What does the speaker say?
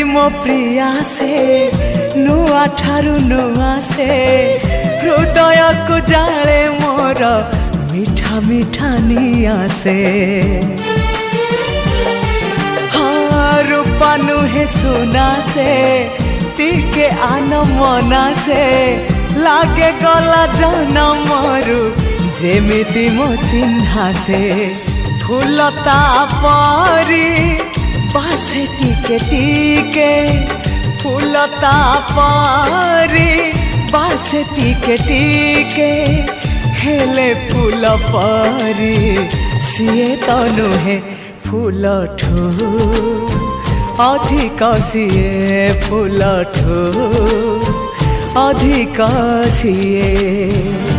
मो प्रिया से नुआ ठारू नुआ से हृदय को जाले मोर मीठा मीठा निया से हाँ रूपा नुहे सुना से टिके आन मना से लागे गला जनमरु जेमिति मो चिन्हा से फूलता परी बासे टिके टिके फूलता परी बासे टिके टिके हेले फूल परी सीए तो नुहे फूल ठू अधिक सीए फूल ठू अधिक सीए।